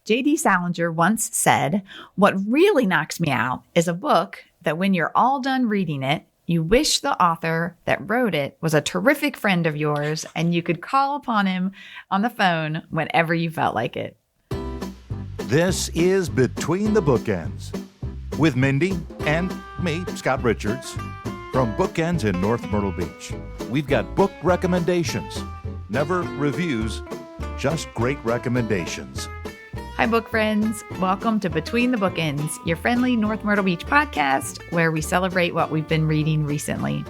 J.D. Salinger once said, "What really knocks me out is a book that when you're all done reading it, you wish the author that wrote it was a terrific friend of yours and you could call upon him on the phone whenever you felt like it." This is Between the Bookends with Mindy and me, Scott Richards, from Bookends in North Myrtle Beach. We've got book recommendations, never reviews, just great recommendations. Hi, book friends. Welcome to Between the Bookends, your friendly North Myrtle Beach podcast where we celebrate what we've been reading recently.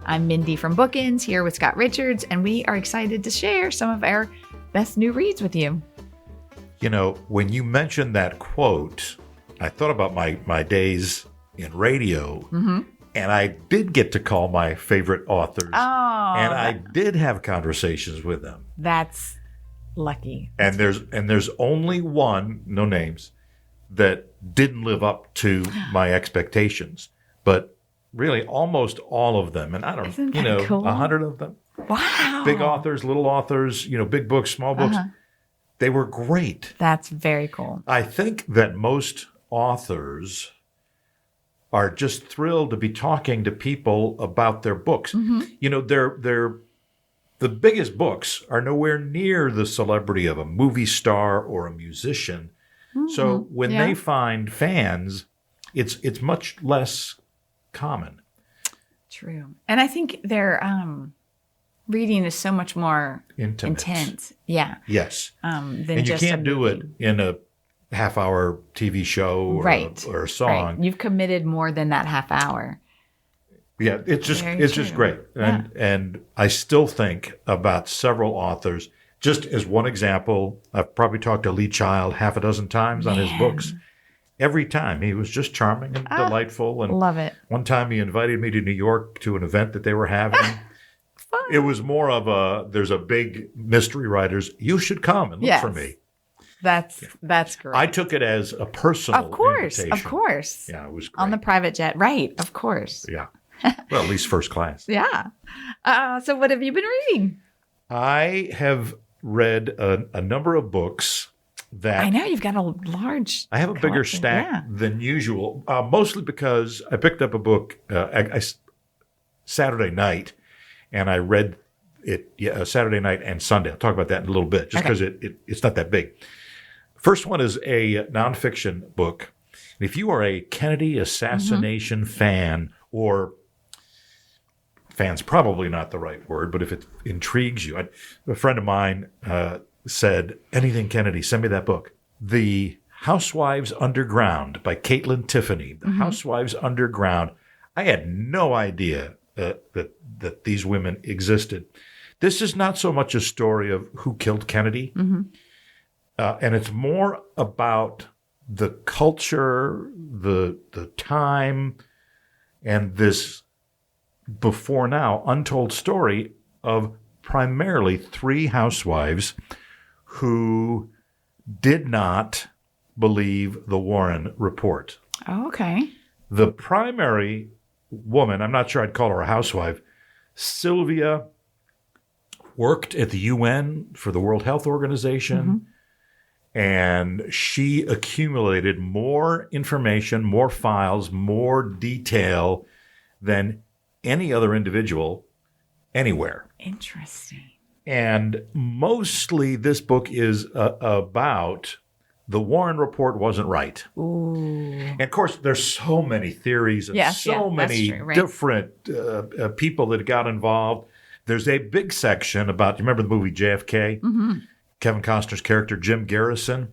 I'm Mindy from Bookends here with Scott Richards, and we are excited to share some of our best new reads with you. You know, when you mentioned that quote, I thought about my days in radio, and I did get to call my favorite authors, and I did have conversations with them. That's lucky. And there's only one, no names, that didn't live up to my expectations. But really, almost all of them, and I don't, Isn't that cool? 100 of them. Wow. Big authors, little authors, big books, small books. They were great. That's very cool. I think that most authors are just thrilled to be talking to people about their books. The biggest books are nowhere near the celebrity of a movie star or a musician. So when they find fans, it's much less common. True. And I think their reading is so much more intense. Yeah. Yes. Than and you just can't do it in a half-hour TV show or a song. Right. You've committed more than that half hour. Yeah, it's just great. And I still think about several authors. Just as one example, I've probably talked to Lee Child half a dozen times on his books. Every time he was just charming and delightful. And love it. One time he invited me to New York to an event that they were having. Fun. It was more of there's a big mystery writers. You should come and look for me. That's great. I took it as a personal invitation. Of course. Yeah, it was great. On the private jet. Right. Of course. Yeah. Well, at least first class. Yeah. So what have you been reading? I have read a number of books that... I know, you've got a large I have a bigger stack than usual, mostly because I picked up a book Saturday night, and I read it Saturday night and Sunday. I'll talk about that in a little bit, just because it's not that big. First one is a nonfiction book. And if you are a Kennedy assassination fan, or... fan's probably not the right word, but if it intrigues you. A friend of mine said, "Anything Kennedy, send me that book." The Housewives Underground by Caitlin Tiffany. The Housewives Underground. I had no idea that these women existed. This is not so much a story of who killed Kennedy, and it's more about the culture, the time, and this before now untold story of primarily three housewives who did not believe the Warren report. Oh, okay. The primary woman, I'm not sure I'd call her a housewife, Sylvia, worked at the UN for the World Health Organization, and she accumulated more information, more files, more detail than any other individual anywhere. Interesting. And mostly this book is about the Warren report wasn't right. Ooh. And of course, there's so many theories and many different people that got involved. There's a big section about, you remember the movie JFK? Kevin Costner's character, Jim Garrison.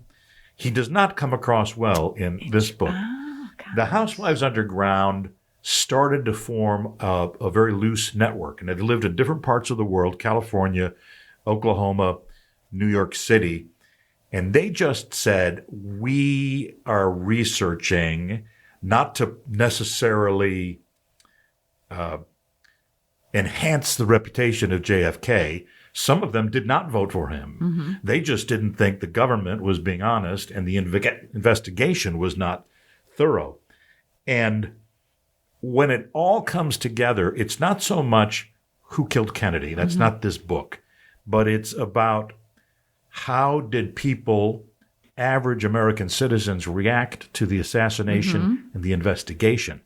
He does not come across well in this book. The Housewives Underground started to form a very loose network. And they lived in different parts of the world, California, Oklahoma, New York City. And they just said, we are researching not to necessarily enhance the reputation of JFK. Some of them did not vote for him. They just didn't think the government was being honest and the investigation was not thorough. And when it all comes together, it's not so much who killed Kennedy. That's not this book. But it's about how did people average American citizens react to the assassination and the investigation.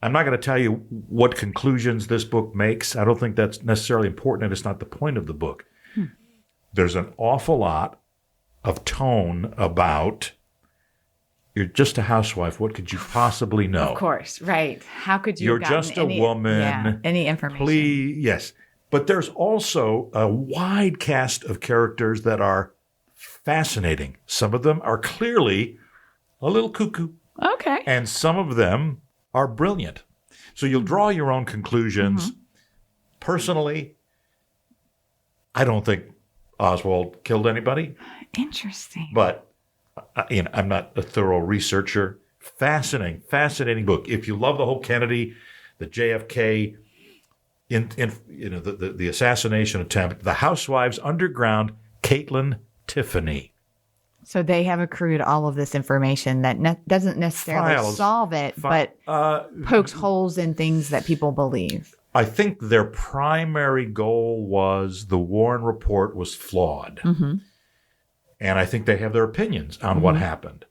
I'm not going to tell you what conclusions this book makes. I don't think that's necessarily important, and it's not the point of the book. There's an awful lot of tone about, you're just a housewife. What could you possibly know? Of course, right. How could you You're have gotten just a woman. any information? Please, yes. But there's also a wide cast of characters that are fascinating. Some of them are clearly a little cuckoo. Okay. And some of them are brilliant. So you'll draw your own conclusions. Personally, I don't think Oswald killed anybody. Interesting. But I'm not a thorough researcher. Fascinating book. If you love the whole Kennedy, the JFK, the assassination attempt, the Housewives Underground, Caitlin Tiffany. So they have accrued all of this information that doesn't necessarily solve it, but pokes holes in things that people believe. I think their primary goal was the Warren report was flawed. And I think they have their opinions on what happened.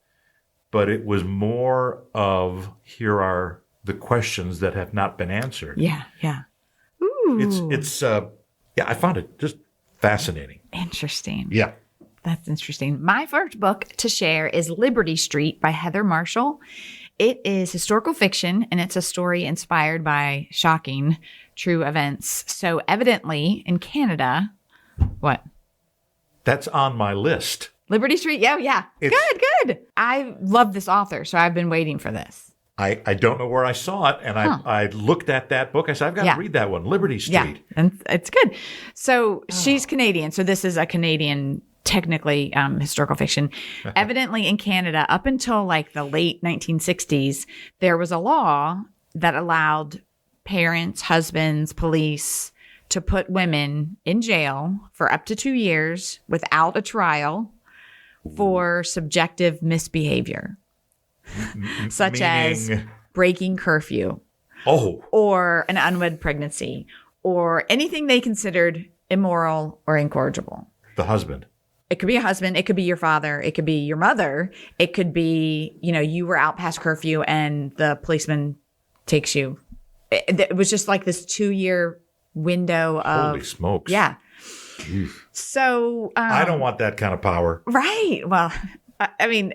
But it was more of, here are the questions that have not been answered. Yeah. Ooh. I found it just fascinating. Interesting. Yeah. That's interesting. My first book to share is Liberty Street by Heather Marshall. It is historical fiction, and it's a story inspired by shocking true events. So evidently in Canada, what? That's on my list. Liberty Street? Yeah. Good. I love this author, so I've been waiting for this. I don't know where I saw it, and I looked at that book. I said, I've got to read that one, Liberty Street. Yeah, and it's good. So she's Canadian, so this is a Canadian, technically historical fiction. Evidently in Canada, up until like the late 1960s, there was a law that allowed parents, husbands, police to put women in jail for up to 2 years without a trial for subjective misbehavior, such as breaking curfew, or an unwed pregnancy, or anything they considered immoral or incorrigible. The husband. It could be a husband. It could be your father. It could be your mother. It could be, you were out past curfew and the policeman takes you. It was just like this 2-year window of. Holy smokes. Yeah. Oof. So. I don't want that kind of power. Right. Well, I mean,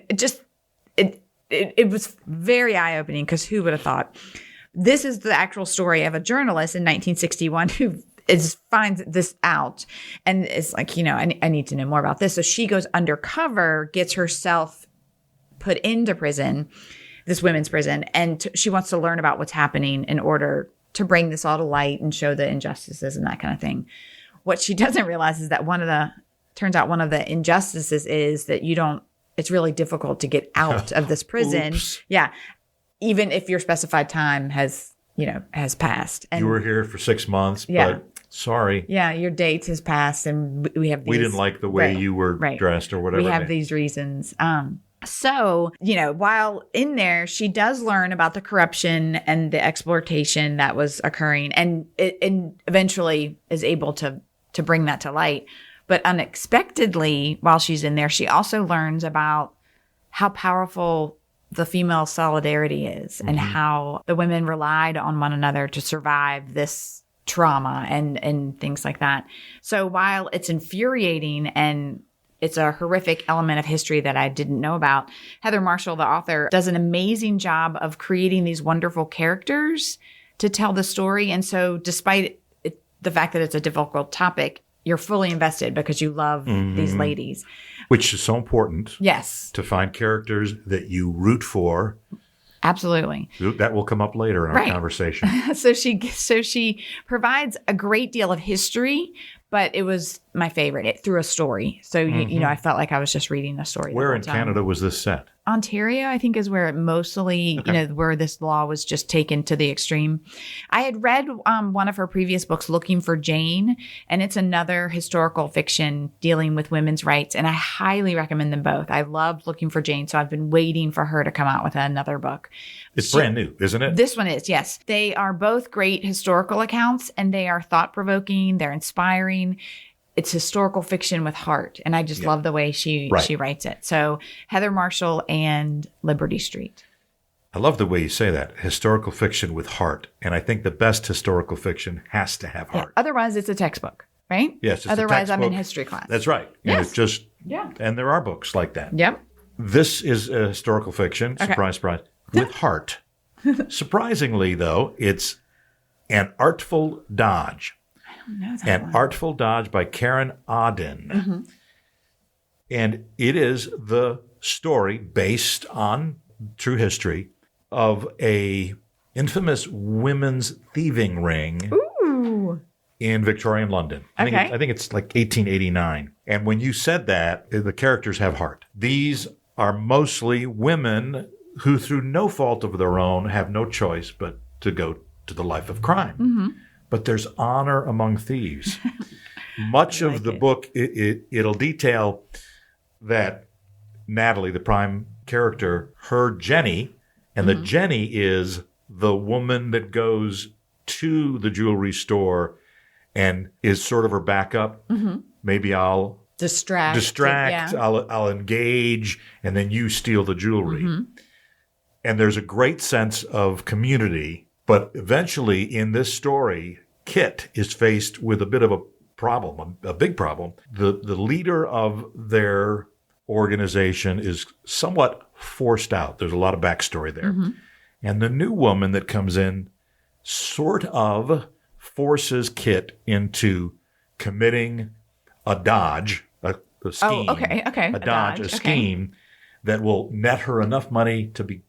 it was very eye-opening, because who would have thought? This is the actual story of a journalist in 1961 who finds this out and is like, I need to know more about this. So she goes undercover, gets herself put into prison, this women's prison, and she wants to learn about what's happening in order to bring this all to light and show the injustices and that kind of thing. What she doesn't realize is that one of the injustices is that it's really difficult to get out of this prison. Oops. Yeah. Even if your specified time has passed. And you were here for 6 months, but sorry. Yeah, your date has passed, and we have these. We didn't like the way you were dressed or whatever. We have these reasons. So, while in there, she does learn about the corruption and the exploitation that was occurring, and eventually is able to bring that to light. But unexpectedly, while she's in there, she also learns about how powerful the female solidarity is, and how the women relied on one another to survive this trauma and things like that. So while it's infuriating and it's a horrific element of history that I didn't know about, Heather Marshall, the author, does an amazing job of creating these wonderful characters to tell the story. And so despite the fact that it's a difficult topic, you're fully invested because you love these ladies. Which is so important. Yes. To find characters that you root for. Absolutely. That will come up later in our conversation. So she provides a great deal of history, but it was my favorite through a story. So, I felt like I was just reading a story. Where in Canada was this set? Ontario, I think, is where it mostly, where this law was just taken to the extreme. I had read one of her previous books, Looking for Jane, and it's another historical fiction dealing with women's rights. And I highly recommend them both. I loved Looking for Jane, so I've been waiting for her to come out with another book. It's brand new, isn't it? This one is, yes. They are both great historical accounts, and they are thought-provoking. They're inspiring. it's historical fiction with heart. And I just love the way she writes it. So Heather Marshall and Liberty Street. I love the way you say that. Historical fiction with heart. And I think the best historical fiction has to have heart. Otherwise, it's a textbook, right? Yes. It's Otherwise, a I'm in textbook. history class. That's right. And Yes. it's just, Yeah. and there are books like that. Yep. This is a historical fiction, surprise, surprise, with heart. Surprisingly, though, it's An Artful Dodge. No, that An one. Artful Dodge by Karen Auden. And it is the story based on true history of a infamous women's thieving ring Ooh. in Victorian London. I think it's like 1889. And when you said that, the characters have heart. These are mostly women who, through no fault of their own, have no choice but to go to the life of crime. But there's honor among thieves. Much of the book, it'll detail that Natalie, the prime character, her Jenny, and the Jenny is the woman that goes to the jewelry store and is sort of her backup. Maybe I'll distract, Yeah. I'll engage, and then you steal the jewelry. And there's a great sense of community. But eventually in this story, Kit is faced with a bit of a problem, a big problem. The leader of their organization is somewhat forced out. There's a lot of backstory there. And the new woman that comes in sort of forces Kit into committing a dodge, a scheme. Oh, okay. A dodge, a scheme that will net her enough money to be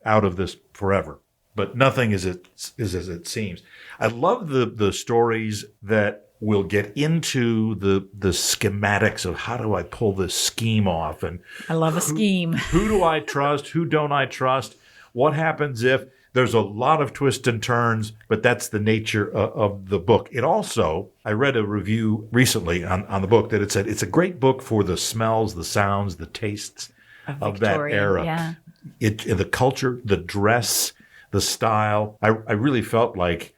out of this forever. But nothing is as it seems. I love the stories that will get into the schematics of how do I pull this scheme off, and I love a scheme. Who do I trust? Who don't I trust? What happens if there's a lot of twists and turns, but that's the nature of the book. It also, I read a review recently on the book that it said it's a great book for the smells, the sounds, the tastes of that era. Yeah. The culture, the dress, the style. I really felt like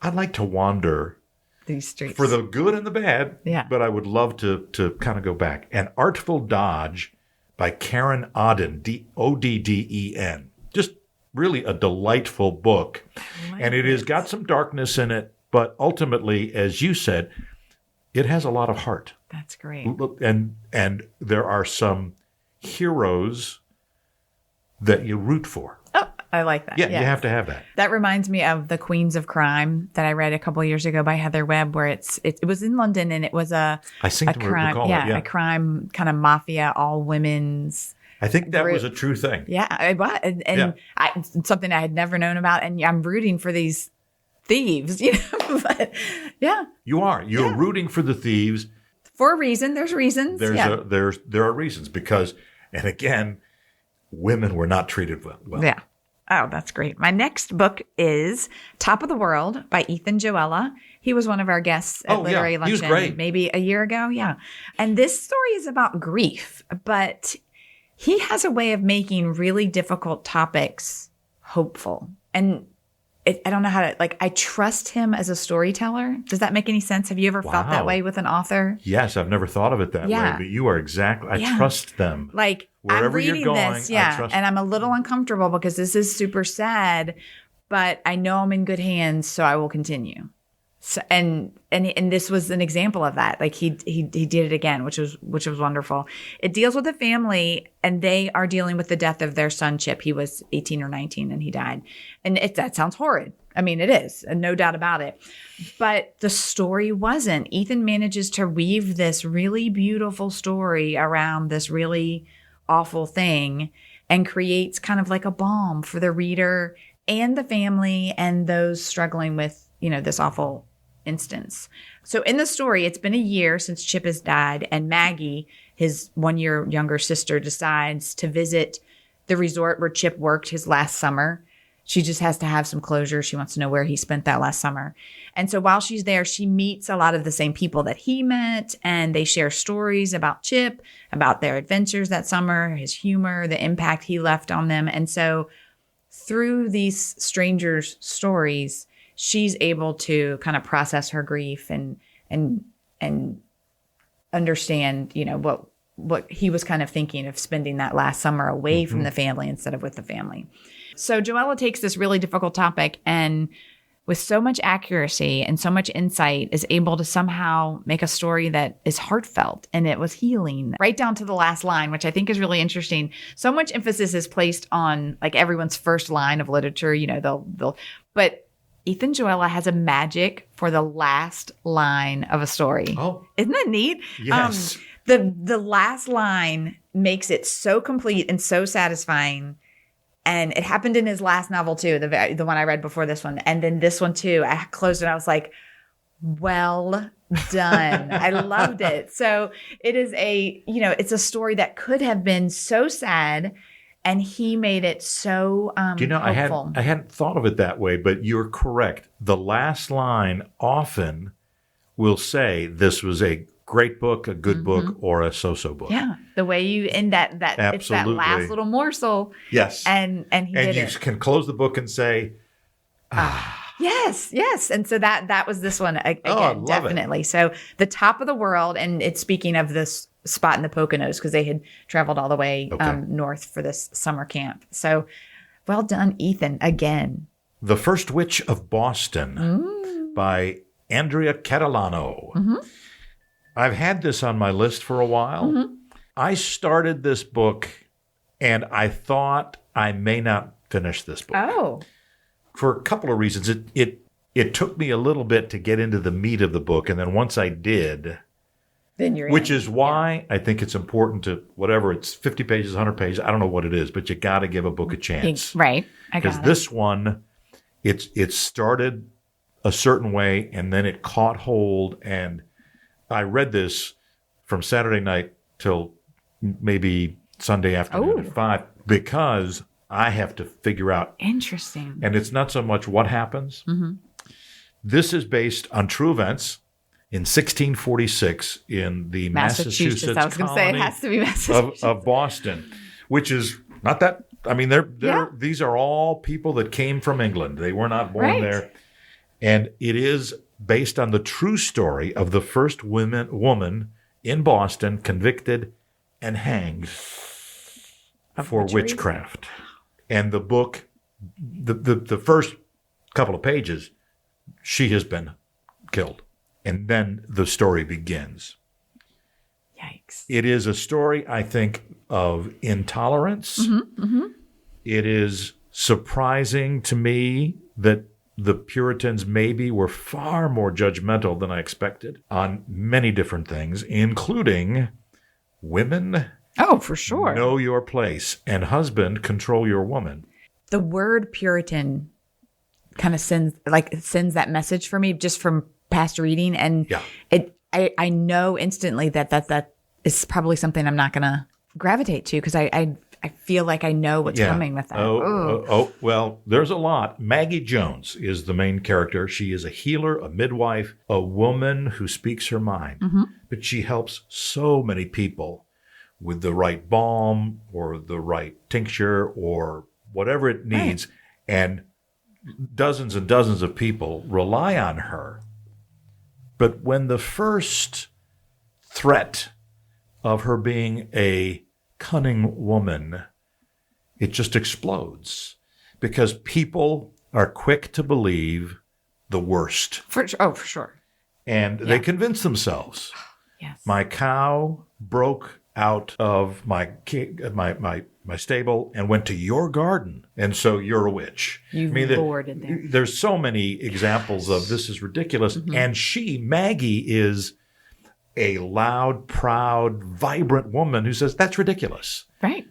I'd like to wander These streets. for the good and the bad, but I would love to kind of go back. An Artful Dodge by Karen Auden, Odden. Just really a delightful book. And it has got some darkness in it, but ultimately, as you said, it has a lot of heart. That's great. And there are some heroes that you root for. Oh, I like that. Yeah, you have to have that. That reminds me of The Queens of Crime that I read a couple years ago by Heather Webb, where it was in London, and it was a crime, a crime kind of mafia, all women's. I think that group. was a true thing. Yeah, it was, and it's something I had never known about, and I'm rooting for these thieves, But yeah, You're rooting for the thieves for a reason. There's reasons. There are reasons because, and again, women were not treated well. Yeah. Oh, that's great. My next book is Top of the World by Ethan Joella. He was one of our guests at Literary Luncheon. He was great. Maybe a year ago. Yeah. And this story is about grief, but he has a way of making really difficult topics hopeful. And I don't know how to, I trust him as a storyteller. Does that make any sense? Have you ever felt that way with an author? Yes, I've never thought of it that way, but you are exactly, I trust them. Wherever I'm reading you're going, this, I trust and I'm a little uncomfortable because this is super sad, but I know I'm in good hands, so I will continue. So, and this was an example of that. He did it again, which was wonderful. It deals with a family, and they are dealing with the death of their son Chip. He was 18 or 19, and he died. And that sounds horrid. I mean, it is, and no doubt about it. But the story wasn't. Ethan manages to weave this really beautiful story around this really awful thing, and creates kind of like a balm for the reader and the family and those struggling with, this awful instance. So in the story, it's been a year since Chip has died, and Maggie, his 1 year younger sister, decides to visit the resort where Chip worked his last summer. She just has to have some closure. She wants to know where he spent that last summer. And so while she's there, she meets a lot of the same people that he met, and they share stories about Chip, about their adventures that summer, his humor, the impact he left on them. And so through these strangers' stories, she's able to kind of process her grief and understand, what he was kind of thinking of spending that last summer away from the family instead of with the family. So Joella takes this really difficult topic and with so much accuracy and so much insight is able to somehow make a story that is heartfelt, and it was healing right down to the last line, which I think is really interesting. So much emphasis is placed on like everyone's first line of literature, but Ethan Joella has a magic for the last line of a story. Oh. Isn't that neat? Yes. The last line makes it so complete and so satisfying. And it happened in his last novel too, the one I read before this one. And then this one too. I closed it and I was like, well done. I loved it. So it is it's a story that could have been so sad, and he made it so hopeful. I hadn't thought of it that way, but you're correct. The last line often will say this was a great book, a good book, or a so-so book. Yeah, the way you end that it's that last little morsel. Yes, and he did it. And you can close the book and say, yes. And so that was this one again, I love definitely. So the top of the world, and it's speaking of this spot in the Poconos because they had traveled all the way north for this summer camp. So well done, Ethan, again. The First Witch of Boston by Andrea Catalano. I've had this on my list for a while. I started this book and I thought I may not finish this book. Oh. For a couple of reasons. It took me a little bit to get into the meat of the book, and then once I did, then you're which is why I think it's important to, whatever, it's 50 pages, 100 pages, I don't know what it is, but you got to give a book a chance. Right. Because this one, it started a certain way and then it caught hold, and I read this from Saturday night till maybe Sunday afternoon at 5 because I have to figure out. Interesting. And it's not so much what happens. This is based on true events in 1646 in the Massachusetts I was going to say it has to be Massachusetts. of Boston, which is not that. I mean, these are all people that came from England. They were not born there. And it is based on the true story of the first woman in Boston convicted and hanged for witchcraft. And the book, the first couple of pages, she has been killed. And then the story begins. Yikes. It is a story, I think, of intolerance. It is surprising to me that the Puritans maybe were far more judgmental than I expected on many different things, including women. Oh, for sure. Know your place, and husband, control your woman. The word Puritan kind of sends that message for me just from past reading, and I know instantly that is probably something I'm not going to gravitate to because I feel like I know what's coming with that. Well, there's a lot. Maggie Jones is the main character. She is a healer, a midwife, a woman who speaks her mind. But she helps so many people with the right balm or the right tincture or whatever it needs. Right. And dozens and dozens of people rely on her. But when the first threat of her being a cunning woman, it just explodes because people are quick to believe the worst. For sure. And they convince themselves. Yes. My cow broke out of my stable and went to your garden, and so you're a witch. You've bored in there. There's so many examples of this is ridiculous. And Maggie, is a loud, proud, vibrant woman who says, that's ridiculous. Right.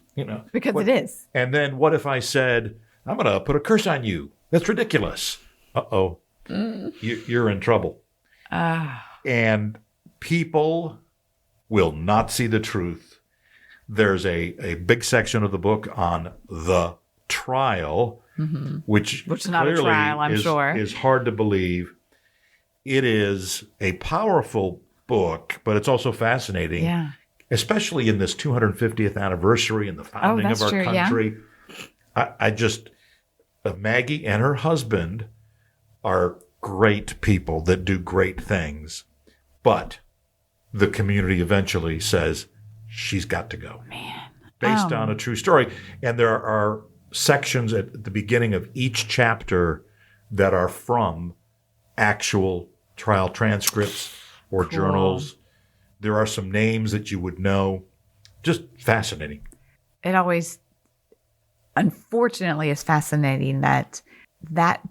Because it is. And then what if I said, I'm going to put a curse on you? That's ridiculous. Uh-oh. You're in trouble. And people will not see the truth. There's a big section of the book on the trial, which is not a trial, I'm sure. Is hard to believe. It is a powerful book, but it's also fascinating, especially in this 250th anniversary and the founding of our country. Yeah. I just, Maggie and her husband are great people that do great things, but the community eventually says she's got to go. Man. Based on a true story. And there are sections at the beginning of each chapter that are from actual trial transcripts or journals. There are some names that you would know. Just fascinating. It always, unfortunately, is fascinating that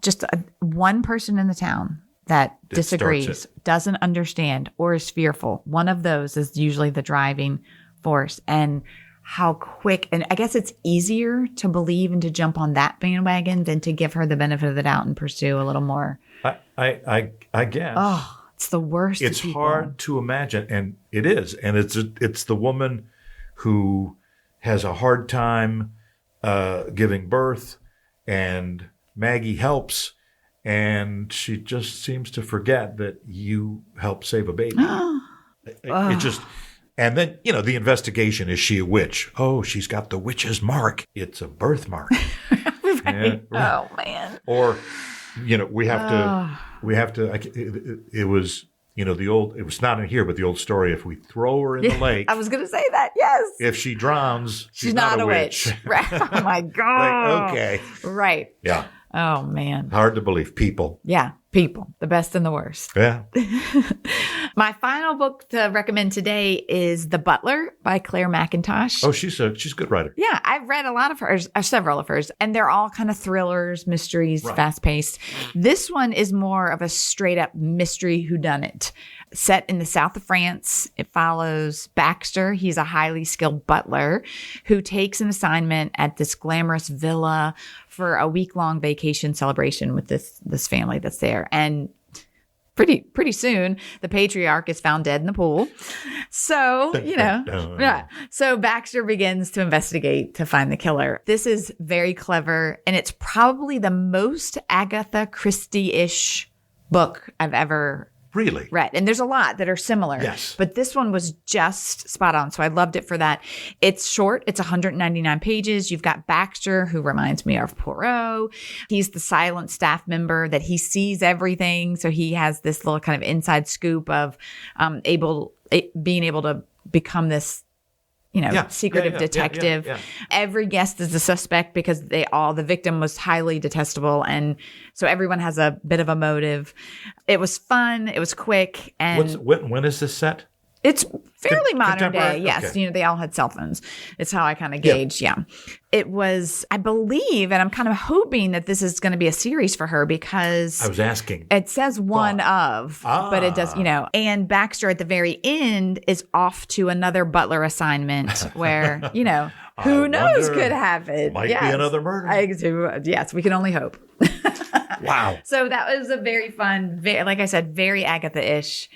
just one person in the town that disagrees, doesn't understand, or is fearful. One of those is usually the driving force. And how quick, and I guess it's easier to believe and to jump on that bandwagon than to give her the benefit of the doubt and pursue a little more. I guess. Oh, it's the worst. It's hard to imagine, and it is. And it's the woman who has a hard time giving birth, and Maggie helps, and she just seems to forget that you help save a baby. It just, and then, the investigation, is she a witch? Oh, she's got the witch's mark. It's a birthmark. Right. Oh, man. Or, we have to, it was, it was not in here, but the old story, if we throw her in the lake. I was going to say that, yes. If she drowns, she's not a witch. Right. Oh, my God. Like, okay. Right. Yeah. Oh, man. Hard to believe. People. Yeah. People. The best and the worst. Yeah. My final book to recommend today is The Butler by Claire McIntosh. Oh, she's a good writer. Yeah. I've read a lot of hers, several of hers, and they're all kind of thrillers, mysteries, fast-paced. This one is more of a straight-up mystery whodunit. Set in the south of France, it follows Baxter. He's a highly skilled butler who takes an assignment at this glamorous villa for a week-long vacation celebration with this family that's there. And pretty soon, the patriarch is found dead in the pool. So, So Baxter begins to investigate to find the killer. This is very clever, and it's probably the most Agatha Christie-ish book I've ever Really? read. And there's a lot that are similar. Yes. But this one was just spot on. So I loved it for that. It's short. It's 199 pages. You've got Baxter, who reminds me of Poirot. He's the silent staff member that he sees everything. So he has this little kind of inside scoop of being able to become this secretive detective. Yeah. Every guest is a suspect because the victim was highly detestable. And so everyone has a bit of a motive. It was fun. It was quick. And when is this set? It's fairly modern day. Yes. Okay. They all had cell phones. It's how I kind of gauge. Yeah. It was, I believe, and I'm kind of hoping that this is going to be a series for her because I was asking. It says but it does, and Baxter at the very end is off to another butler assignment where, who knows could happen. Might be another murder. Yes. We can only hope. Wow. So that was a very fun, like I said, very Agatha-ish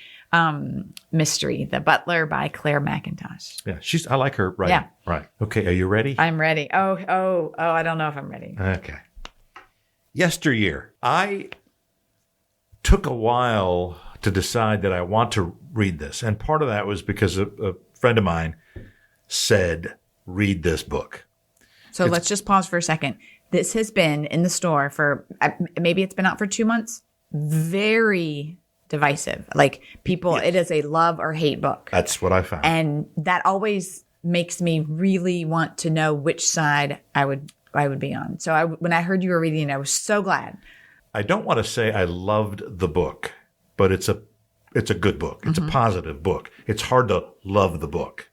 mystery, The Butler by Claire McIntosh. Yeah, I like her writing. Yeah. Right. Okay, are you ready? I'm ready. Oh, I don't know if I'm ready. Okay. Yesteryear, I took a while to decide that I want to read this. And part of that was because a friend of mine said, read this book. So let's just pause for a second. This has been in the store for, maybe it's been out for 2 months. Very divisive. Like people, It is a love or hate book. That's what I found. And that always makes me really want to know which side I would be on. So when I heard you were reading it, I was so glad. I don't want to say I loved the book, but it's a good book. It's a positive book. It's hard to love the book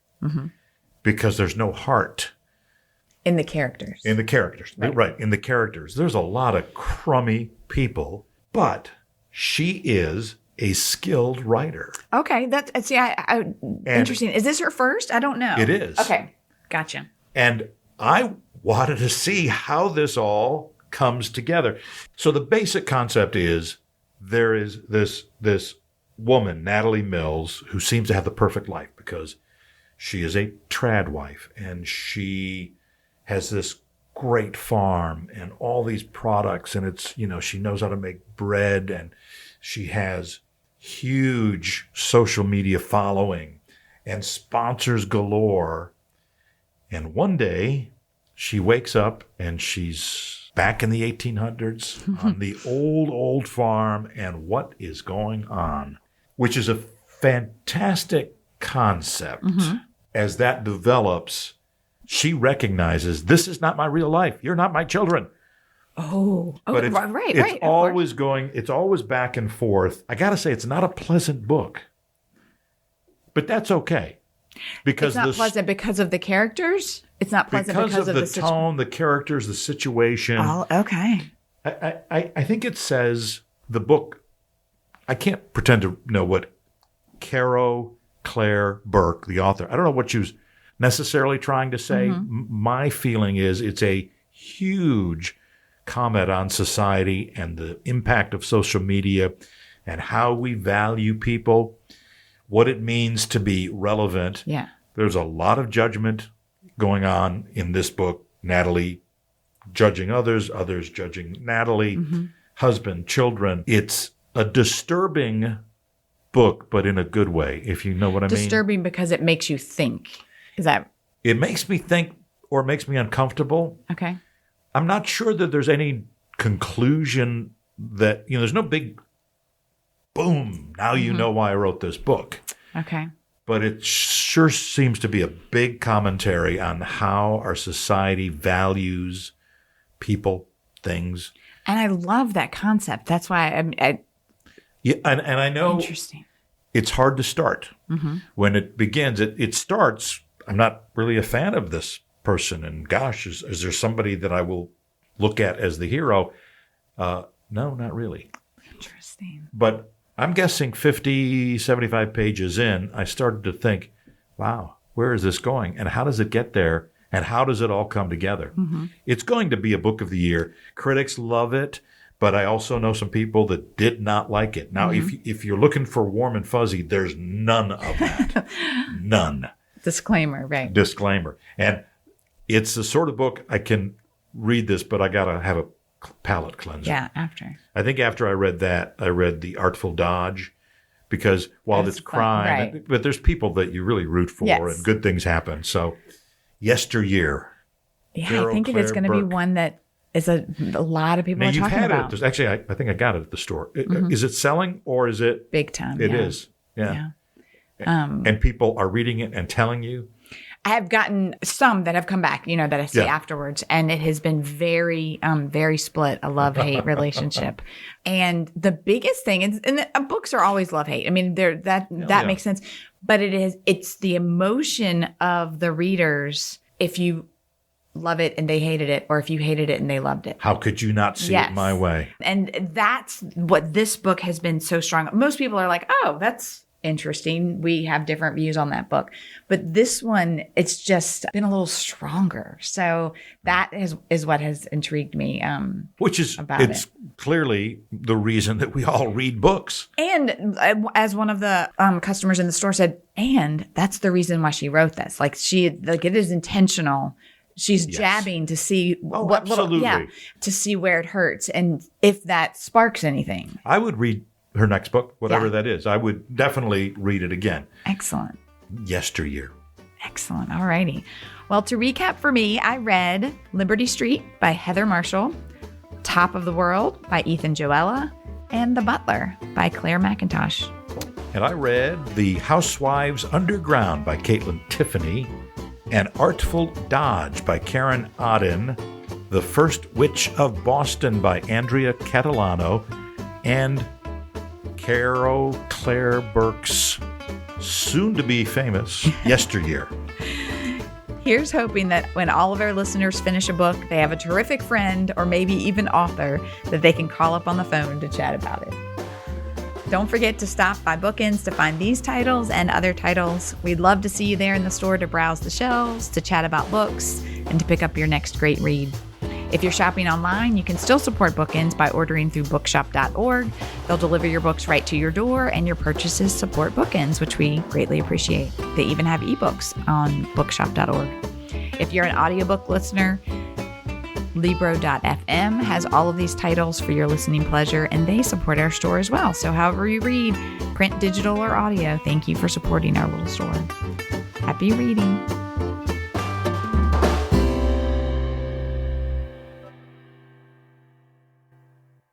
because there's no heart. In the characters. Right. In the characters. There's a lot of crummy people, but she is a skilled writer. Okay. That's interesting. Is this her first? I don't know. It is. Okay. Gotcha. And I wanted to see how this all comes together. So the basic concept is there is this woman, Natalie Mills, who seems to have the perfect life because she is a trad wife and she has this great farm and all these products, and it's, she knows how to make bread, and she has huge social media following and sponsors galore. And one day she wakes up and she's back in the 1800s on the old farm, and what is going on? Which is a fantastic concept, as that develops, she recognizes this is not my real life. You're not my children. But it's, right. It's always going. It's always back and forth. I got to say, it's not a pleasant book, but that's okay because it's not pleasant because of the characters. It's not pleasant because of the tone, the characters, the situation. Oh, okay. I think it says the book. I can't pretend to know what Caro Claire Burke, the author. I don't know what she was necessarily trying to say. My feeling is it's a huge comment on society and the impact of social media and how we value people, what it means to be relevant. Yeah. There's a lot of judgment going on in this book. Natalie judging others, others judging Natalie, husband, children. It's a disturbing book, but in a good way, if you know what I mean. Disturbing because it makes you think. Is that? It makes me think or makes me uncomfortable. Okay. I'm not sure that there's any conclusion that, there's no big boom, now you know why I wrote this book. Okay. But it sure seems to be a big commentary on how our society values people, things. And I love that concept. That's why Yeah, and I know interesting. It's hard to start. When it begins, it starts, I'm not really a fan of this person, and gosh, is there somebody that I will look at as the hero? No, not really. Interesting. But I'm guessing 50, 75 pages in, I started to think, wow, where is this going? And how does it get there? And how does it all come together? It's going to be a book of the year. Critics love it, but I also know some people that did not like it. Now, if you're looking for warm and fuzzy, there's none of that. None. Disclaimer, right. Disclaimer. And it's the sort of book I can read this, but I got to have a palate cleanser. Yeah, after. I think after I read that, I read The Artful Dodge, because while That's it's fun, crime, right. but there's people that you really root for and good things happen. So, Yesteryear. Yeah, Caro I think it is Claire going to be Burke. one that is a lot of people Now, are you've talking had about. it. Actually, I think I got it at the store. Is it selling or is it? Big time. It yeah. is. Yeah. And people are reading it and telling you. I have gotten some that have come back, that I see afterwards, and it has been very, very split, a love-hate relationship. And the biggest thing is, and books are always love-hate. I mean, that makes sense. But it's the emotion of the readers if you love it and they hated it, or if you hated it and they loved it. How could you not see it my way? And that's what this book has been so strong. Most people are like, oh, that's interesting. We have different views on that book. But this one, it's just been a little stronger. So that is what has intrigued me. Which is, it's clearly the reason that we all read books. And as one of the customers in the store said, and that's the reason why she wrote this. It is intentional. She's jabbing to see to see where it hurts and if that sparks anything. I would read her next book, whatever that is. I would definitely read it again. Excellent. Yesteryear. Excellent. All righty. Well, to recap for me, I read Liberty Street by Heather Marshall, Top of the World by Ethan Joella, and The Butler by Claire McIntosh. And I read The Housewives Underground by Caitlin Tiffany, and Artful Dodge by Karen Odden, The First Witch of Boston by Andrea Catalano, and Caro Claire Burke's soon-to-be famous Yesteryear. Here's hoping that when all of our listeners finish a book, they have a terrific friend or maybe even author that they can call up on the phone to chat about it. Don't forget to stop by Bookends to find these titles and other titles. We'd love to see you there in the store to browse the shelves, to chat about books, and to pick up your next great read. If you're shopping online, you can still support Bookends by ordering through bookshop.org. They'll deliver your books right to your door, and your purchases support Bookends, which we greatly appreciate. They even have ebooks on bookshop.org. If you're an audiobook listener, Libro.fm has all of these titles for your listening pleasure, and they support our store as well. So however you read, print, digital, or audio, thank you for supporting our little store. Happy reading.